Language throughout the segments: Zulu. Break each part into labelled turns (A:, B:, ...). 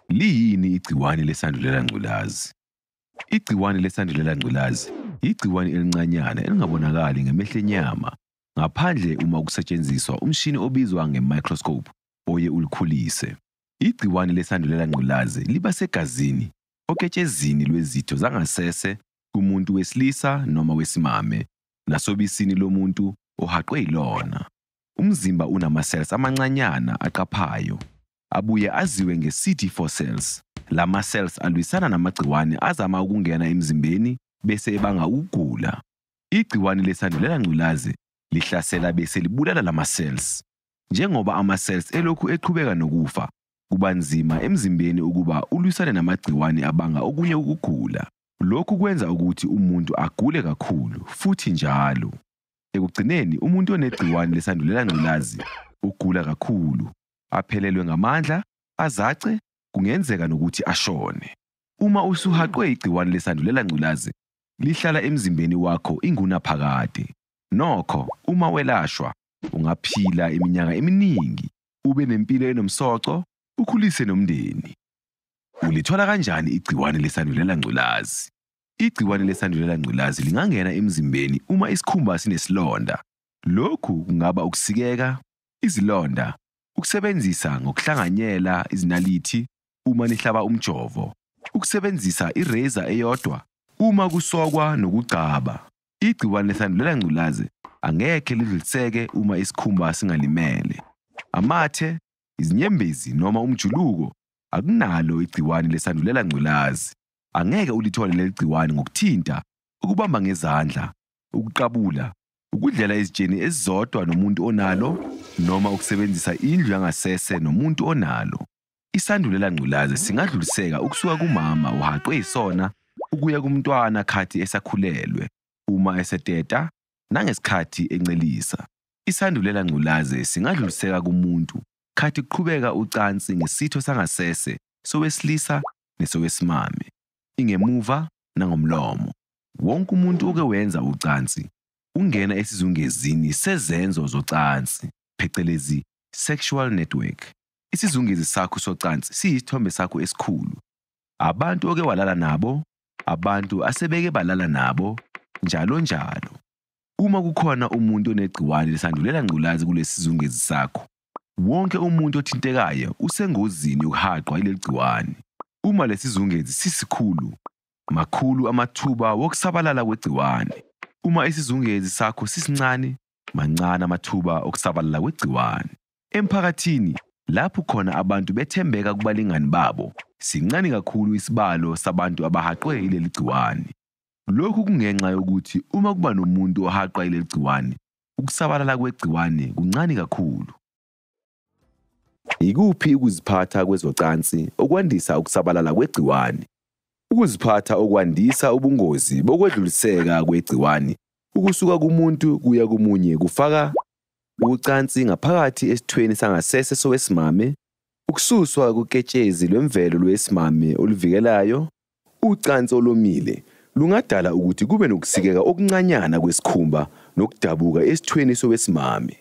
A: Liyini igciwane lesandulela ngculazi? Igciwane lesandulela ngculazi igciwane elincanyana elingabonakali ngemehlo enyama ngaphandle uma kusetshenziswa umshini obizwa ngemicroscope oye ulikhulise. Igciwane lesandulela ngculazi liba segazini, oketshezini lwezitho zangasese kumuntu wesilisa noma wesimame nasobisini lomuntu ohaqwe yilona. Umzimba unama-cells amancanyana aqaphayo, abuye aziwe nge-CD4 cells. Lama cells alwisana namagciwane azama ukungena emzimbeni bese ebanga ukugula. Igciwane lesandulela ngculazi lihlasela bese libulala lama cells. Njengoba ama-cells elokhu eqhubeka nokufa, kuba nzima emzimbeni ukuba ulwisane namagciwane abanga okunye ukugula. Lokhu kwenza ukuthi umuntu agule kakhulu futhi njalo. Ekugcineni umuntu onegciwane lesandulela ngculazi ugula kakhulu, aphelelwe ngamandla, azace, kungenzeka nokuthi ashone. Uma usuhaqwe igciwane lesandulela ngculazi, lihlala emzimbeni wakho ingunaphakade. Nokho, uma welashwa, ungaphila iminyaka eminingi, ube nempilo enomsoco, ukhulise nomndeni. Ulithola kanjani igciwane lesandulela ngculazi? Igciwane lesandulela ngculazi lingangena emzimbeni uma isikhumba sinesilonda. Lokhu kungaba ukusikeka, izilonda, ukusebenzisa ngokuhlanganyela izinalithi uma nihlaba umjovo, ukusebenzisa irazor eyodwa uma kusokwa nokugcaba. Igciwane lesandulela ngculazi angeke lidluliseke uma isikhumba singalimele. Amathe, izinyembezi noma umjuluko akunalo igciwane lesandulela ngculazi. Angeke ulithole leli gciwane ngokuthinta, ukubamba ngezandla, ukuqabula, ukudlela izitsheni ezizodwa nomuntu onalo noma ukusebenzisa indlu yangasese nomuntu onalo. Isandulela ngculazi singadluliseka ukusuka kumama ohaqwe yisona ukuya kumntwana khathi esakhulelwe, uma eseteta nangesikhathi encelisa. Isandulela ngculazi singadluliseka kumuntu khathi kuqhubeka ucansi ngesitho sangasese sowesilisa nesowesimame, ingemuva nangomlomo. Wonke umuntu oke wenza ucansi ungena esizungezini sezenzo zocansi, phecelezi sexual network. Isizungezi sakho socansi siyisithombe sakho esikhulu. Abantu oke walala nabo, abantu asebeke balala nabo, njalo njalo. Uma kukhona umuntu onegciwane lesandulela ngculazi kulesizungezi sakho, wonke umuntu othintekayo usengozini yokuhaqwa ileli gciwane. Uma lesizungezi sisikhulu, makhulu amathuba wokusabalala kwegciwane. Uma isizungezi sakho sisincane, mancane amathuba okusabalala kwegciwane. Emphakathini, lapho khona abantu bethembeka kubalingani babo, sincane kakhulu isibalo sabantu abahaqwe ileli gciwane. Lokhu kungenxa yokuthi uma kuba nomuntu ohaqwa ileli gciwane, ukusabalala kwegciwane kuncane kakhulu. Ikuphi ukuziphatha kwezocansi okwandisa ukusabalala kwegciwane? Ukuziphatha okwandisa ubungozi bokwedluliseka kwegciwane ukusuka kumuntu kuya komunye kufaka ucansi ngaphakathi esithweni sangasese sowesimame, ukususwa koketshezi lwemvelo lwesimame oluvikelayo. Ucansi olomile lungadala ukuthi kube nokusikeka okuncanyana kwesikhumba nokudabuka esithweni sowesimame,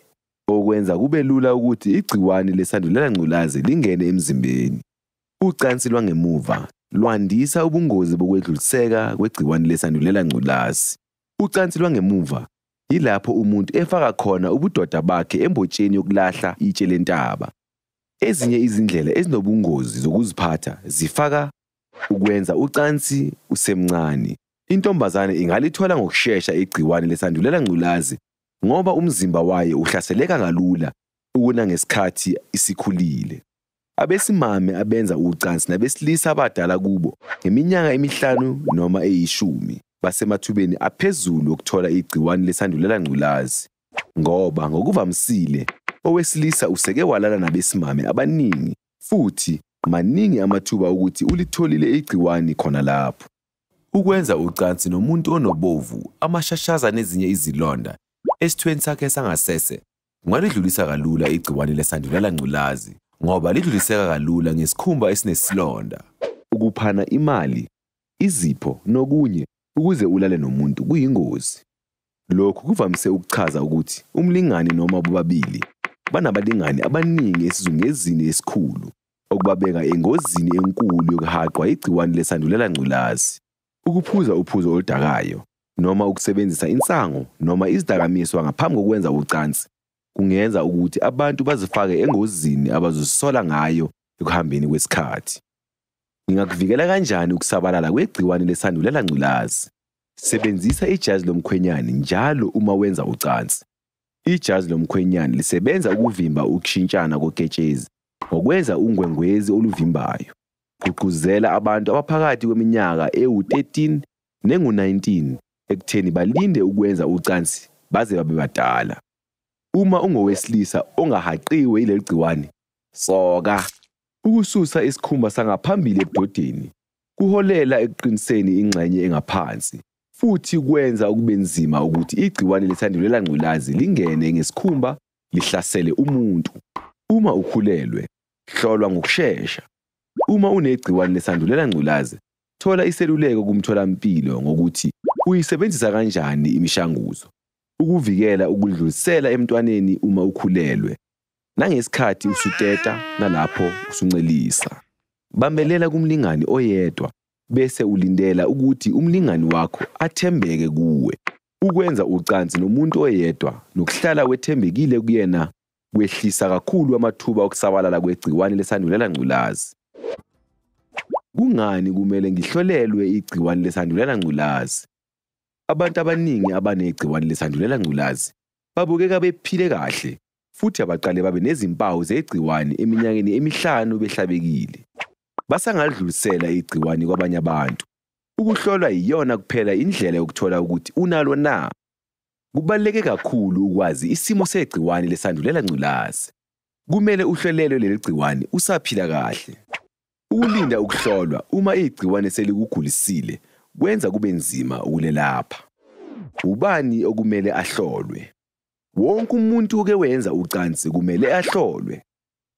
A: okwenza kube lula ukuthi igciwane lesandulela ngculazi lingene emzimbeni. Ucansi lwangemuva lwandisa ubungozi bokwedluliseka kwegciwane lesandulela ngculazi. Ucansi lwangemuva yilapho umuntu efaka khona ubudoda bakhe embotsheni yokulahla itshe lentaba. Ezinye izindlela ezinobungozi zokuziphatha zifaka ukwenza ucansi usemncane. Intombazane ingalithola ngokusheshsha igciwane lesandulela ngculazi ngoba umzimba wayo uhlaseleka kalula ngesikhathi isikhulile. Abesimame abenza ucansi nabesilisa abadala kubo ngeminyaka emihlanu noma eyishumi basemathubeni aphezulu okuthola igciwane lesandulela ngculazi, ngoba ngokuvamsile owesilisa useke walala nabesimame abaningi futhi maningi amathuba ukuthi ulitholile igciwane khona lapho. Ukwenza ucansi nomuntu onobovu, amashashaza nezinye izilonda esithweni sakhe sangasese kungalidlulisa kalula igciwane lesandulela ngculazi ngoba lidluliseka kalula ngesikhumba esinesilonda. Ukuphana imali, izipho nokunye ukuze ulale nomuntu kuyingozi. Lokhu kuvamise ukuchaza ukuthi umlingani noma bobabili banabalingani abaningi esizungezini esikhulu okubabeka engozini enkulu yokuhaqwa igciwane lesandulela ngculazi. Ukuphuza uphuzo oludakayo noma ukusebenzisa insango noma izidakamizwa ngaphambi kokwenza ucansi kungenza ukuthi abantu bazifake engozini abazozisola ngayo ekuhambeni kwesikhathi. Ngingakuvikela kanjani ukusabalala kwegciwane lesandulela ngculazi? Sebenzisa ijazi lomkhwenyana njalo uma wenza ucansi. Ijazi lomkhwenyana lisebenza ukuvimba ukushintshana koketshezi ngokwenza ungwengwezi oluvimbayo. Gqugquzela abantu abaphakathi kweminyaka ewu-13 nengu-19 ekutheni balinde ukwenza ucansi baze babe badala. Uma ungowesilisa ongahaqiwe yileli gciwane, soka. Ukususa isikhumba sangaphambili ebudodeni kuholela ekuqiniseni ingxenye engaphansi futhi kwenza kube nzima ukuthi igciwane lesandulela ngculazi lingene ngesikhumba lihlasele umuntu. Uma ukhulelwe, hlolwa ngokushesha. Uma unegciwane lesandulela ngculazi, thola iseluleko kumtholampilo ngokuthi uyisebenzisa kanjani imishanguzo ukuvikela ukudlulisela emntwaneni uma ukhulelwe. Nangesikhathi usuteta nalapho usuncelisa. Bambelela kumlingani oyedwa bese ulindela ukuthi umlingani wakho athembeke kuwe. Ukwenza ucansi nomuntu oyedwa nokuhlala wethembekile kuyena kwehlisa kakhulu amathuba okusabalala kwegciwane lesandulela ngculazi. Kungani kumele ngihlolelwe igciwane lesandulela ngculazi? Abantu abaningi abanegciwane lesandulela ngculazi babukeka bephile kahle futhi abaqale babe nezimpawu zegciwane eminyakeni emihlanu behlabekile. Basangadlulisela igciwane kwabanye abantu. Ukuhlolwa iyona kuphela indlela yokuthola ukuthi unalo na. Kubaluleke kakhulu ukwazi isimo segciwane lesandulela ngculazi. Kumele uhlolelwe leli gciwane usaphila kahle. Ukulinda ukuhlolwa uma igciwane selikugulisile kwenza kube nzima ukulelapha. Ubani okumele ahlolwe? Wonke umuntu oke wenza ucansi kumele ahlolwe.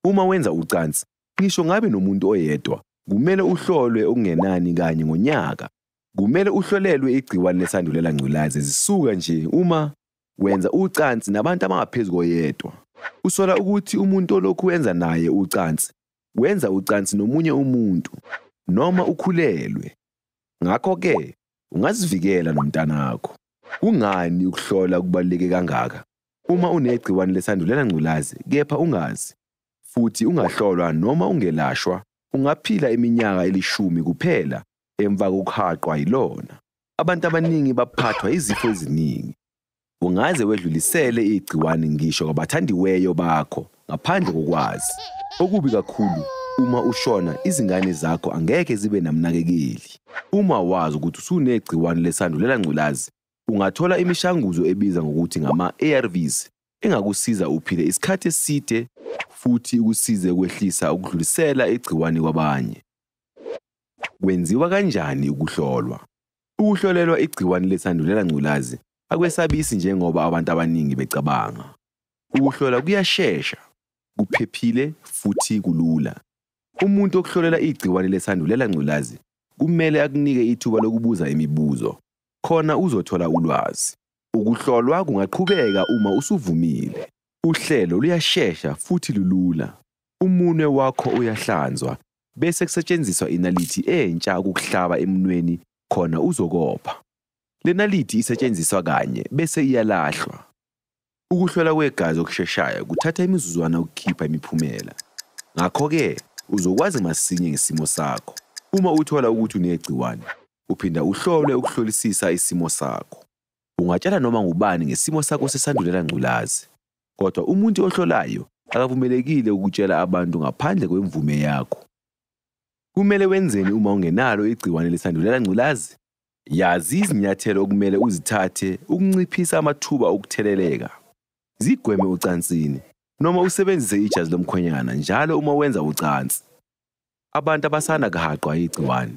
A: Uma wenza ucansi, ngisho ngabe nomuntu oyedwa, kumele uhlolwe okungenani kanye ngonyaka. Kumele uhlolelwe igciwane lesandulela ngculazi zisuka nje uma wenza ucansi nabantu abangaphezu koyedwa. Usola ukuthi umuntu olokhu wenza naye ucansi wenza ucansi nomunye umuntu noma ukhulelwe. Ngakho-ke, ungazivikela nomntanakho. Kungani ukuhlola kubaluleke kangaka? Uma unegciwane lesandulela ngculazi, kepha ungazi, futhi ungahlolwa noma ungelashwa, ungaphila iminyaka elishumi kuphela emva kokuhaqwa yilona. Abantu abaningi baphathwa izifo eziningi. Ungaze wedlulisele igciwane ngisho kwabathandiweyo bakho ngaphandle kokwazi. Okubi kakhulu, uma ushona izingane zakho angeke zibe namnakekeli. Uma wazi ukuthi usunegciwane lesandulela ngculazi, ungathola imishanguzo ebiza ngokuthi ngama-ARVs engakusiza uphile isikhathi eside futhi ukusize ukwehlisa ukudlulisela igciwane kwabanye. Kwenziwa kanjani ukuhlolwa? Ukuhlolelwa igciwane lesandulela ngculazi akwesabisi njengoba abantu abaningi becabanga. Ukuhlola kuyashesha, kuphephile futhi kulula. Umuntu okuhlolela igciwane lesandulela ngculazi kumele akunike ithuba lokubuza imibuzo, khona uzothola ulwazi. Ukuhlolwa kungaqhubeka uma usuvumile. Uhlelo luyashesha futhi lulula. Umunwe wakho uyahlanzwa bese kusetshenziswa inalithi entsha ukukuhlaba emunweni khona uzokopha. Le nalithi isetshenziswa kanye bese iyalahlwa. Ukuhlola kwegazi okusheshayo kuthatha imizuzwana ukukhipha imiphumela. Ngakho-ke, uzokwazi masinya ngesimo sakho. Uma uthola ukuthi unegciwane, uphinda uhlolwe ukuhlolisisa isimo sakho. Ungatshela noma ngubani ngesimo sakho sesandulela ngculazi. Kodwa umuntu ohlolayo akavumelekile ukutshela abantu ngaphandle kwemvume yakho. Kumele wenzeni uma ungenalo igciwane lesandulela ngculazi? Yazi izinyathelo okumele uzithathe ukunciphisa amathuba okutheleleka. Zigweme ucansini noma usebenzise ijazi lomkhwenyana njalo uma wenza ucansi. Abantu abasanda kuhaqwa igciwane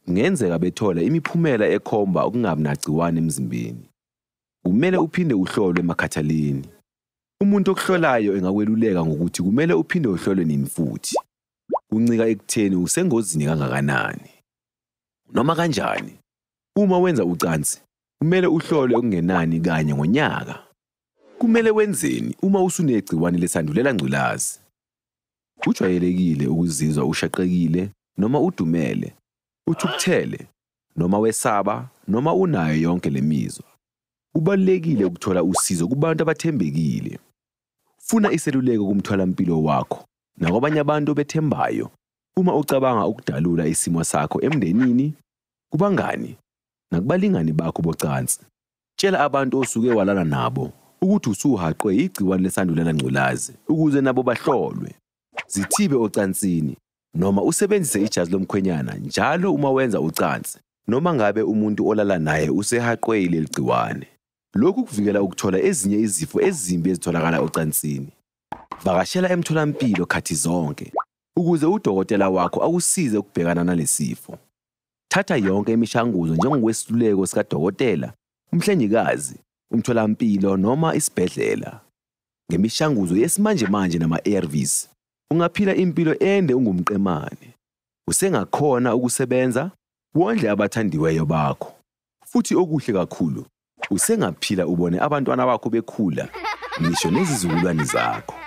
A: kungenzeka bethola imiphumela ekhomba ukungabi nagciwane emzimbeni. Kumele uphinde uhlolwe emakhathaleni. Umuntu okuhlolayo engakweluleka ngokuthi kumele uphinde uhlolwe nini futhi. Kuncika ekutheni usengozini kangakanani. Noma kanjani, uma wenza ucansi, kumele uhlolwe okungenani kanye ngonyaka. Kumele wenzeni uma usunegciwane lesandulela ngculazi? Kujwayelekile ukuzizwa ushaqekile noma udumele, uthukuthele, noma wesaba noma unayo yonke lemizwa. Kubalulekile ukuthola usizo kubantu abathembekile. Funa iseluleko kumtholampilo wakho nakwabanye abantu bethembayo uma ucabanga ukudalula isimo sakho emndenini, kubangani, nakubalingani bakho bocansi. Tshela abantu osuke walala nabo ukuthi usuhaqwe igciwane lesandulela ngculazi ukuze nabo bahlolwe. Zithibe ocansini noma usebenzise ijazi lomkhwenyana njalo uma wenza ucansi noma ngabe umuntu olala naye usehaqwe leli gciwane. Lokhu kuvikela ukuthola ezinye izifo ezimbi ezitholakala ocansini. Vakashela emtholampilo khathi zonke ukuze udokotela wakho akusize ukubhekana nalesifo. Thatha yonke imishanguzo njengokwesiluleko sikadokotela, umhlengikazi, umtholampilo noma isibhedlela. Ngemishanguzo yesimanje manje nama-ARVs, ungaphila impilo ende ungumqemane. Usengakhona ukusebenza, wondle abathandiweyo bakho. Futhi okuhle kakhulu, usengaphila ubone abantwana bakho bekhula, ngisho nezizukulwane zakho.